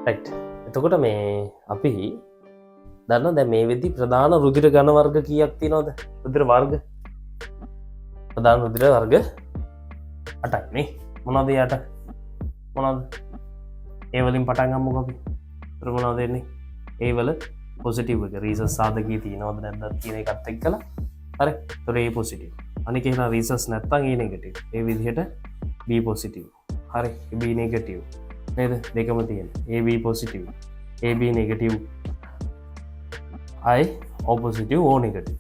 Right. එතකොට මේ අපි දන්න දැන් මේ වෙද්දි ප්‍රධාන රුධිර ඝන වර්ග කීයක් තියෙනවද? රුධිර වර්ග. ප්‍රධාන රුධිර වර්ග 8යි නේ. මොනවද ඒ 8? මොනවද? ඒ වලින් පටන් ගමුකෝ අපි. ඒතර මොනවද එන්නේ? ඒ වල පොසිටිව් එක රීසස් සාධකී තියෙනවද නැද්ද කියන එකත් එක්කලා. හරි. ඒතර ඒ පොසිටිව්. අනික එහෙනම් රීසස් නැත්තම් ඒ නෙගටිව්. ඒ විදිහට B පොසිටිව්. හරි. B negative. නේද? දෙකම තියෙන. AB positive. AB negative. I O positive O negative.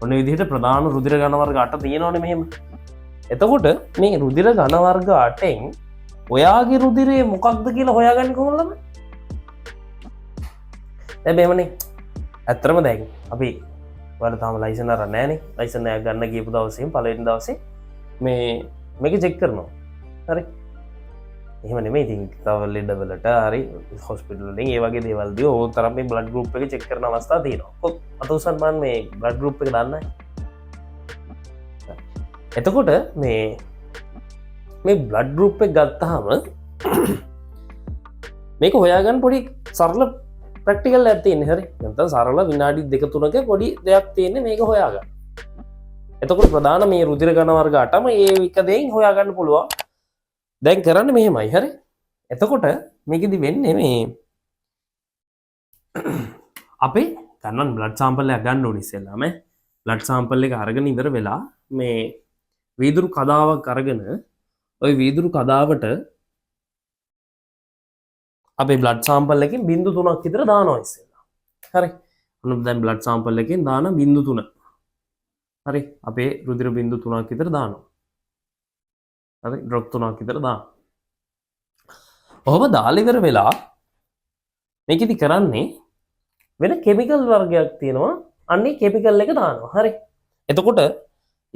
ඔන්න විදිහට ප්‍රධාන රුධිර ඝන වර්ග 8 තියෙනවනේ මෙහෙම. එතකොට මේ රුධිර ඝන වර්ග 8න් ඔයාගේ රුධිරේ මොකක්ද කියලා හොයාගන්නේ කොහොමද? දැන් මෙහෙමනේ. ඇත්තටම දැන් අපි ඔයාලා තාම ලයිසන් අරන් නැහනේ. ලයිසන් එකක් ගන්න ගියපු දවසේ පළවෙනි දවසේ මේක චෙක් කරනවා. හරි. එහෙම නෙමෙයි ඉතින් තව ලෙඩවලට හරි හොස්පිටල් වලින් ඒ වගේ දේවල් දී ඕන තරම් මේ බ්ලඩ් ගෲප් එක චෙක් කරන අවස්ථා තියෙනවා. අත උසන් මම මේ බ්ලඩ් ගෲප් එක දන්නයි. එතකොට මේ බ්ලඩ් ගෲප් එක ගත්තාම මේක හොයාගන්න පොඩි සරල ප්‍රැක්ටිකල් එකක් තියෙන්නේ. හරි. නැත්නම් සරල විනාඩි 2-3ක පොඩි දෙයක් තියෙන්නේ මේක හොයාගන්න. එතකොට ප්‍රධාන මේ රුධිර ඝන වර්ග 8ම ඒ එක දෙයින් හොයාගන්න පුළුවන්. දැන් කරන්න මෙහෙමයි. හරි. එතකොට මේකෙදි වෙන්නේ මේ අපේ ගන්න බ්ලඩ් සැම්පල් එකක් ගන්න ඕනේ ඉස්සෙල්ලාම. බ්ලඩ් සැම්පල් එක අරගෙන ඉවර වෙලා මේ වීදුරු කදාවක් අරගෙන ওই වීදුරු කදාවට අපේ බ්ලඩ් සැම්පල් එකෙන් 0.3ක් විතර දානවා ඉස්සෙල්ලා. හරි. ඔන්න දැන් බ්ලඩ් සැම්පල් එකෙන් දාන 0.3. හරි. අපේ රුධිර 0.3ක් විතර දානවා. හරි. ඩ්‍රොප් 3ක් විතර දාන්න. ඔහොම දාලා ඉවර වෙලා මේකෙදි කරන්නේ වෙන කිමිකල් වර්ගයක් තියෙනවා. අන්නේ කිමිකල් එක දානවා. හරි. එතකොට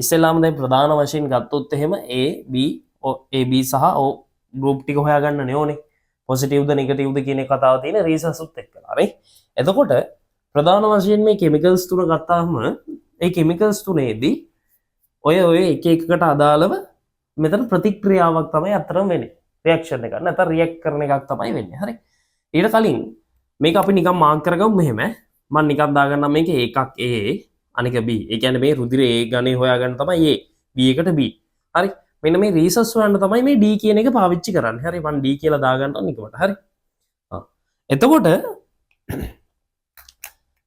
ඉස්සෙල්ලාම දැන් ප්‍රධාන වශයෙන් ගත්තොත් එහෙම A B සහ O ගෲප් ටික හොයාගන්න ඕනේ. පොසිටිව්ද නෙගටිව්ද කියන කතාව තියෙන රීසස්ුත් එක්කලා. හරි. එතකොට ප්‍රධාන වශයෙන් මේ කිමිකල්ස් තුන ගත්තාම ඒ කිමිකල්ස් තුනේදී ඔය එක එකකට අදාළව මෙතන ප්‍රතික්‍රියාවක් තමයි අතරම වෙන්නේ. රියැක්ෂන් එකක් නැත්නම් රියැක්ට් කරන එකක් තමයි වෙන්නේ. හරි. ඊට කලින් මේක අපි නිකන් මාක් කරගමු මෙහෙම. මම නිකන් දාගන්නම් මේක එකක් A අනික B. ඒ කියන්නේ මේ රුධිර A ගණේ හොයාගන්න තමයි A. B එකට B. හරි. මෙන්න මේ රීසස් හොයන්න තමයි මේ D කියන එක පාවිච්චි කරන්නේ. හරි. මම D කියලා දාගන්නවා නිකමට. හරි. එතකොට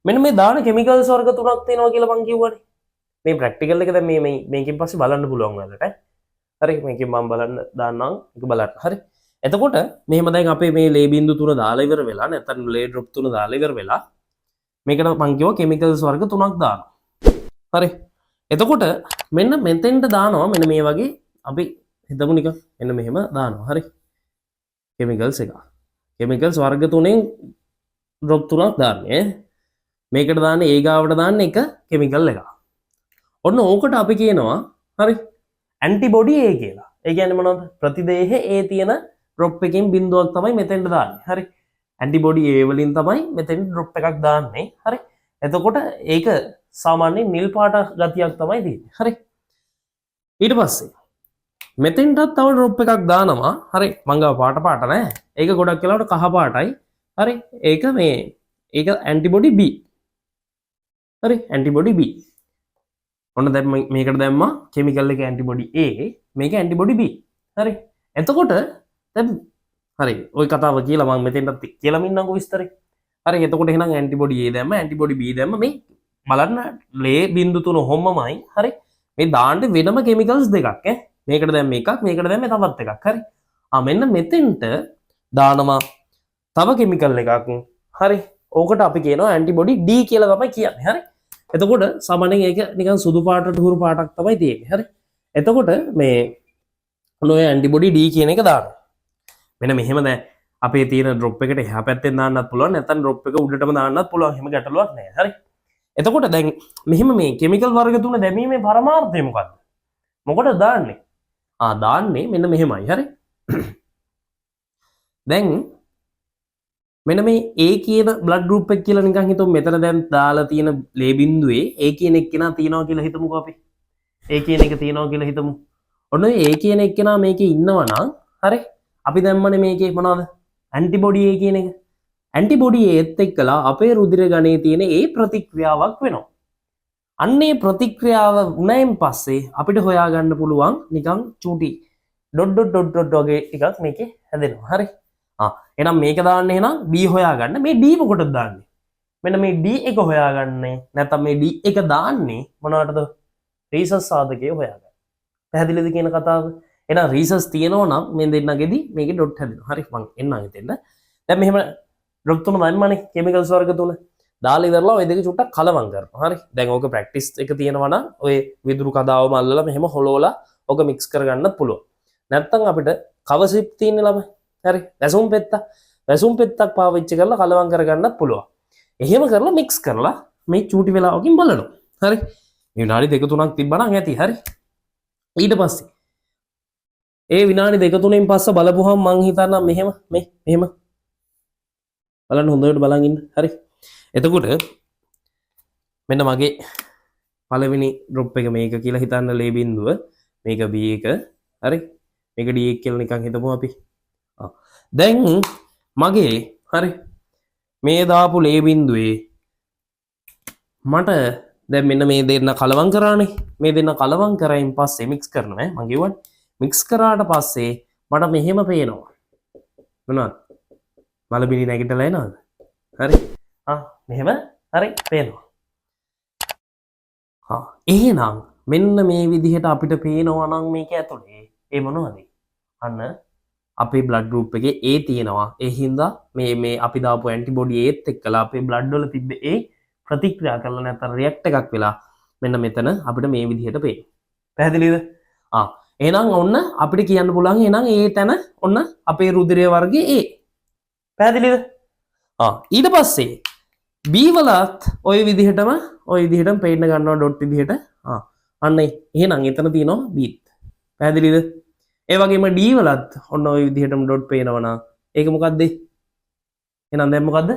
මෙන්න මේ දාන කිමිකල්ස් වර්ග තුනක් තියෙනවා කියලා මම කිව්වනේ. මේ ප්‍රැක්ටිකල් එක දැන් මේකෙන් පස්සේ බලන්න පුළුවන් ඔයාලට. හරි. මේකෙන් මම බලන්න දාන්නම්. ඒක බලන්න. හරි. එතකොට මෙහෙම දැන් අපේ මේ ලේ බින්දු තුන දාලා ඉවර වෙලා නැත්නම් ලේ ඩ්‍රොප් තුන දාලා ඉවර වෙලා මේකට මම කිව්වා කිමිකල්ස් වර්ග තුනක් දානවා. හරි. එතකොට මෙන්න මෙතෙන්ට දානවා මෙන්න මේ වගේ අපි හිතමු නිකන් මෙන්න මෙහෙම දානවා. හරි. කිමිකල්ස් එක. කිමිකල්ස් වර්ග තුනෙන් ඩ්‍රොප් තුනක් දාන්නේ. මේකට දාන්නේ ඒ ගාවට දාන්නේ එක කිමිකල් එකක්. ඔන්න ඕකට අපි කියනවා හරි ඇන්ටිබොඩි A කියලා. ඒ කියන්නේ මොනවද? ප්‍රතිදේහ A තියෙන ඩ්‍රොප් එකකින් බිඳුවක් තමයි මෙතෙන්ට දාන්නේ. හරි. ඇන්ටිබොඩි A වලින් තමයි මෙතෙන්ට ඩ්‍රොප් එකක් දාන්නේ. හරි. එතකොට ඒක සාමාන්‍යයෙන් නිල් පාට ගතියක් තමයි තියෙන්නේ. හරි. ඊට පස්සේ මෙතෙන්ටත් තව ඩ්‍රොප් එකක් දානවා. හරි. මං ගාව පාට නැහැ. ඒක ගොඩක් වෙලාවට කහ පාටයි. හරි. ඒක ඇන්ටිබොඩි B. හරි. Antibody B. ඔන්න දැන් මේකට දැම්මා කිමිකල් එක ඇන්ටිබොඩි A මේක ඇන්ටිබොඩි B. හරි. එතකොට දැන් හරි ওই කතාව කියලා මම මෙතෙන්ට කියලා මින්නම්කෝ විස්තරේ. හරි. එතකොට එහෙනම් ඇන්ටිබොඩි A දැම්ම ඇන්ටිබොඩි B දැම්ම මේ බලන්න ලේ බින්දු තුන හොම්මමයි. හරි. මේ දාන්න වෙනම කිමිකල්ස් දෙකක් ඈ. මේකට දැම්ම එකක් මේකට දැම්ම තවත් එකක්. හරි. මෙන්න මෙතෙන්ට දානවා තව කිමිකල් එකක්. හරි. ඕකට අපි කියනවා ඇන්ටිබොඩි D කියලා තමයි කියන්නේ. හරි. එතකොට සාමාන්‍යයෙන් ඒක නිකන් සුදු පාටට හුරු පාටක් තමයි තියෙන්නේ. හරි. එතකොට මේ ඔය ඇන්ටිබොඩි D කියන එක දානවා. මෙන්න මෙහෙම දැන් අපේ තියෙන ඩ්‍රොප් එකට එහා පැත්තෙන් දාන්නත් පුළුවන් නැත්නම් ඩ්‍රොප් එක උඩටම දාන්නත් පුළුවන්. එහෙම ගැටලුවක් නැහැ. හරි. එතකොට දැන් මෙහෙම මේ කිමිකල් වර්ග තුන දැමීමේ පරමාර්ථය මොකක්ද? මොකටද දාන්නේ? දාන්නේ මෙන්න මෙහෙමයි. හරි. දැන් මෙන්න මේ A කියන බ්ලඩ් ගෲප් එක කියලා නිකන් හිතමු මෙතන දැන් දාලා තියෙන ලේ බින්දුවේ A කියන එක්කෙනා තියනවා කියලා හිතමුකෝ අපි. A කියන එක තියනවා කියලා හිතමු. ඔන්න A කියන එක්කෙනා මේකේ ඉන්නවා නම් හරි අපි දැම්මනේ මේකේ මොනවද ඇන්ටිබොඩි A කියන එක. ඇන්ටිබොඩි Aත් එක්කලා අපේ රුධිර ගණයේ තියෙන ඒ ප්‍රතික්‍රියාවක් වෙනවා. අන්නේ ප්‍රතික්‍රියාව වුණයින් පස්සේ අපිට හොයාගන්න පුළුවන් නිකන් චූටි ඩොට් වගේ එකක් මේකේ හැදෙනවා. හරි. එහෙනම් මේක දාන්න එහෙනම් B හොයාගන්න. මේ D මොකටද දාන්නේ? මෙන්න මේ D එක හොයාගන්නේ නැත්නම් මේ D එක දාන්නේ මොනවටද? රීසස් සාධකයේ හොයාගන්න. පැහැදිලිද කියන කතාව? එහෙනම් රීසස් තියෙනවා නම් මේ දෙන්නගෙදි මේකේ ඩොට් හැදෙනවා. හරි මං එන්නම් එතෙන්ද. දැන් මෙහෙම ඩොට් තුන දැම්මනේ කෙමිකල්ස් වර්ග තුන. දාලා ඉවරලා ඔය දෙක චුට්ටක් කලවම් කරනවා. හරි. දැන් ඕක ප්‍රැක්ටිස් එක තියෙනවා නම් ඔය විදුරු කදාවම අල්ලලා මෙහෙම හොලෝලා ඕක මික්ස් කරගන්නත් පුළුවන්. නැත්තම් අපිට කවර් ස්ලිප් තියෙන්නේ ළමයි. හරි. වැසුම් පෙත්තක් පාවිච්චි කරලා කලවම් කරගන්නත් පුළුවන්. එහෙම කරලා මික්ස් කරලා මේ චූටි වෙලාවකින් බලනවා. හරි. මේ විනාඩි 2-3ක් තිබ්බනම් ඇති. හරි. ඊට පස්සේ ඒ විනාඩි 2-3න් පස්සේ බලපුවහම මං හිතන්නම් මෙහෙම බලන්න හොඳට බලන් ඉන්න. හරි. එතකොට මෙන්න මගේ පළවෙනි ඩ්‍රොප් එක මේක කියලා හිතන්න ලේ බිඳුව මේක B එක. හරි. මේක D එක කියලා නිකන් හිතමු අපි. දැන් මගේ හරි මේ දාපු ලේ බිඳුවේ මට දැන් මෙන්න මේ දෙන්න කලවම් කරානේ. මේ දෙන්න කලවම් කරයින් පස්සේ මික්ස් කරනවා මම කියවනේ. මික්ස් කරාට පස්සේ මට මෙහෙම පේනවා. මොනවද? මලබිලි නැගිටලා එනවද? හරි. මෙහෙම හරි පේනවා. එහෙනම් මෙන්න මේ විදිහට අපිට පේනවා නම් මේක ඇතුලේ ඒ මොනවද? අන්න අපේ බ්ලඩ් ගෲප් එකේ A තියෙනවා. ඒ හින්දා මේ අපි දාපු ඇන්ටිබොඩි Aත් එක්කලා අපේ බ්ලඩ් වල තිබ්බ A ප්‍රතික්‍රියා කරලා නැත්නම් රියැක්ට් එකක් වෙලා මෙන්න මෙතන අපිට මේ විදිහට පේනවා. පැහැදිලිද? එහෙනම් ඔන්න අපිට කියන්න පුළුවන් එහෙනම් ඒ තැන ඔන්න අපේ රුධිරය වර්ගයේ A. පැහැදිලිද? ඊට පස්සේ B වලත් ওই විදිහටම පේන්න ගන්නවා ඩොට් විදිහට. අන්න එහෙනම් එතන තියෙනවා B. පැහැදිලිද? ඒ වගේම D වලත් ඔන්න ওই විදිහටම ඩොට් පේනවා නා. ඒක මොකද්ද? එහෙනම් දැන් මොකද්ද?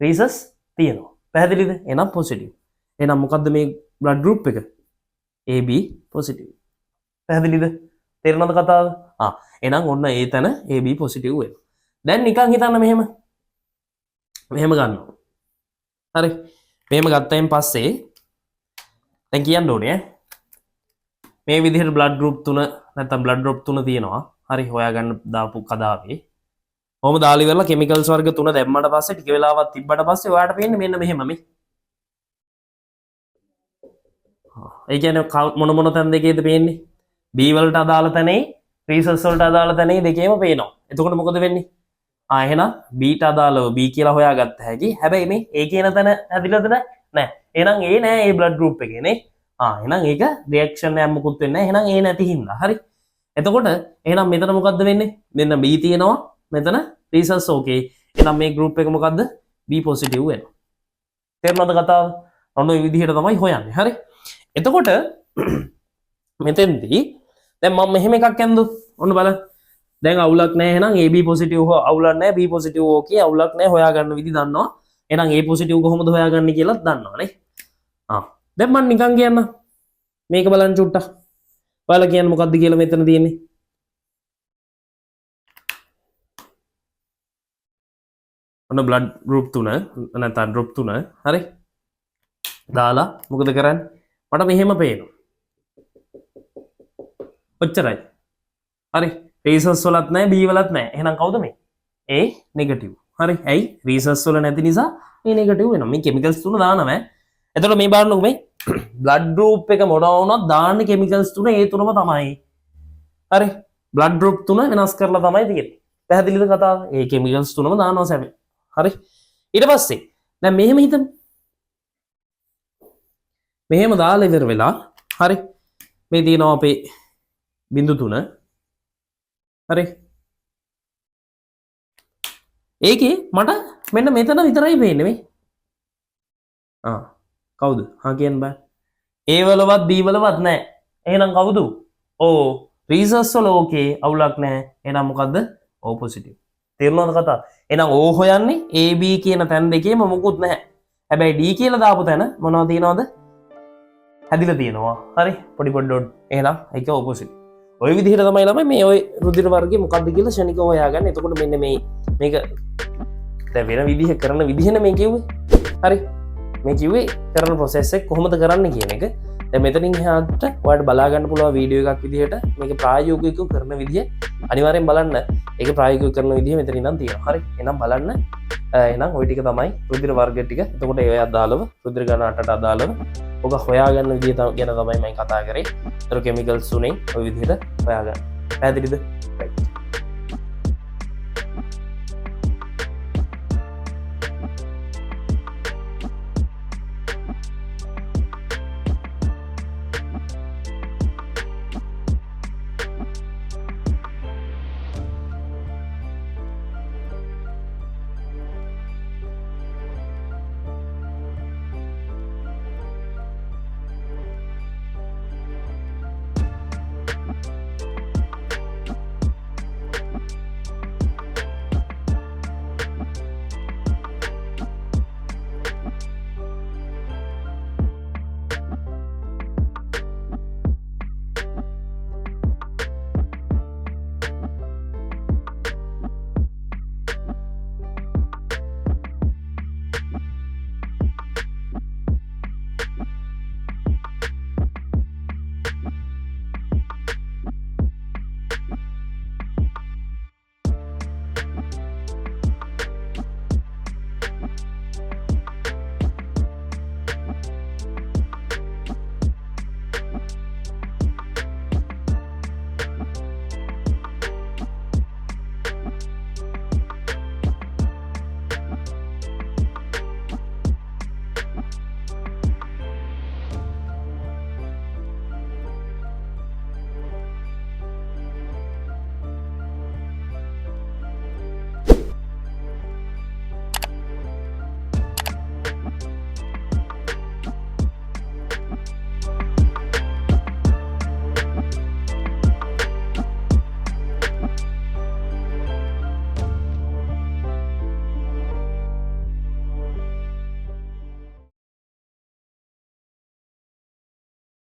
රීසස් තියෙනවා. පැහැදිලිද? එහෙනම් පොසිටිව්. එහෙනම් මොකද්ද මේ බ්ලඩ් ගෲප් එක? AB positive. පැහැදිලිද? තේරෙනවද කතාව? එහෙනම් ඔන්න ඒ තැන AB පොසිටිව් වෙනවා. දැන් නිකන් හිතන්න මෙහෙම ගන්නවා. හරි. මෙහෙම ගත්තයින් පස්සේ දැන් කියන්න ඕනේ මේ විදිහට බ්ලඩ් ගෲප් 3 නැත්නම් බ්ලඩ් ඩ්‍රොප් 3 තියෙනවා. හරි හොයාගන්න දාපු කදාවේ. කොහොම දාලා ඉවරලා කෙමිකල්ස් වර්ග 3 දැම්මට පස්සේ ටික වෙලාවක් තිබ්බට පස්සේ ඔයාලට පේන්නේ මෙන්න මෙහෙම මේ. ඒ කියන්නේ මොන තැන් දෙකේද පේන්නේ? B වලට අදාළ තැනේ රීසස් වලට අදාළ තැනේ දෙකේම පේනවා. එතකොට මොකද වෙන්නේ? එහෙනම් B ට අදාළව B කියලා හොයාගත්ත හැකි. හැබැයි මේ A කියන තැන ඇදිලාද නැහැ. එහෙනම් A නෑ ඒ බ්ලඩ් ගෲප් එකේ නේ. එහෙනම් ඒක රියැක්ෂන් එකක් මොකුත් වෙන්නේ නැහැ. එහෙනම් A නැති හින්දා. හරි. එතකොට එහෙනම් මෙතන මොකද්ද වෙන්නේ? මෙන්න B තියෙනවා. මෙතන රීසස් ඕකේ. එහෙනම් මේ ගෲප් එක මොකද්ද? B පොසිටිව් වෙනවා. තේරුණාද කතාව? ඔන්න ඔය විදිහට තමයි හොයන්නේ. හරි. එතකොට මෙතෙන්දී දැන් මම මෙහෙම එකක් ඇන්දොත් ඔන්න බලන්න. දැන් අවුලක් නැහැ. එහෙනම් AB පොසිටිව් හෝ අවුලක් නැහැ. B පොසිටිව් ඕකේ අවුලක් නැහැ. හොයාගන්න විදි දන්නවා. එහෙනම් A පොසිටිව් කොහොමද හොයාගන්නේ කියලාත් දන්නවනේ. දැන් මම නිකන් කියන්න. මේක බලන්න චුට්ටක්. ඔයාලා කියන්න මොකද්ද කියලා මෙතන තියෙන්නේ. ඔන්න බ්ලඩ් ගෲප් 3 නැත්නම් ඩ්‍රොප් 3 හරි. දාලා මොකද කරන්නේ? මට මෙහෙම පේනවා. ඔච්චරයි. හරි. රීසස් වලත් නැහැ B වලත් නැහැ. එහෙනම් කවුද මේ? A negative. හරි. ඇයි? රීසස් වල නැති නිසා මේ නෙගටිව් වෙනවා. මේ කෙමිකල්ස් තුන දානවා. එතකොට මේ බලන්නකො මේ බ්ලඩ් ගෲප් එක මොනවා වුණත් දාන්නේ කෙමිකල්ස් තුන ඒ තුනම තමයි. හරි. බ්ලඩ් ගෲප් තුන වෙනස් කරලා තමයි තියෙන්නේ. පැහැදිලිද කතාව? ඒ කෙමිකල්ස් තුනම දානවා සැබේ. හරි. ඊට පස්සේ දැන් මෙහෙම හිතමු. මෙහෙම දාලා ඉවර වෙලා හරි. මේ තියෙනවා අපේ බිඳු 3. හරි. ඒකේ මට මෙන්න මෙතන විතරයි පේන්නේ මේ. කවුද? කියන්න බෑ. A වලවත් B වලවත් නැහැ. එහෙනම් කවුද? රීසස් වල ඕකේ අවුලක් නැහැ. එහෙනම් මොකද්ද? O positive. තේරුණාද කතාව? එහෙනම් O හොයන්නේ AB කියන තැන් දෙකේම මොකුත් නැහැ. හැබැයි D කියලා දාපු තැන මොනවද තියෙනවද? හැදිලා තියෙනවා. හරි. පොඩි ඩොට්. එහෙනම් ඒක ඔපොසිට්. ওই විදිහට තමයි ළමයි මේ ওই රුධිර වර්ගය මොකක්ද කියලා ශනිකව හොයාගන්න. එතකොට මෙන්න මේ මේක දැන් වෙන විදිහ කරන විදිහනේ මේ කිව්වේ හරි මේ කිව්වේ කරන ප්‍රොසෙස් එක කොහොමද කරන්න කියන එක දැන් මෙතනින් එහාට ඔයාලට බලා ගන්න පුළුවන් වීඩියෝ එකක් විදිහට මේක ප්‍රායෝගිකව කරන විදිහ අනිවාර්යෙන් බලන්න ඒක ප්‍රායෝගිකව කරන විදිහ මෙතන ඉඳන් තියෙනවා හරි එහෙනම් බලන්න එහෙනම් ওই ටික තමයි රුධිර වර්ග ටික එතකොට ඒ අදාළව රුධිර ගණනට අදාළව ඔබ හොයාගන්න විදිහ ගැන තමයි මම කතා කරේ ඒතර කෙමිකල්ස් උනේ ওই විදිහට හොයාගන්න පැහැදිලිද right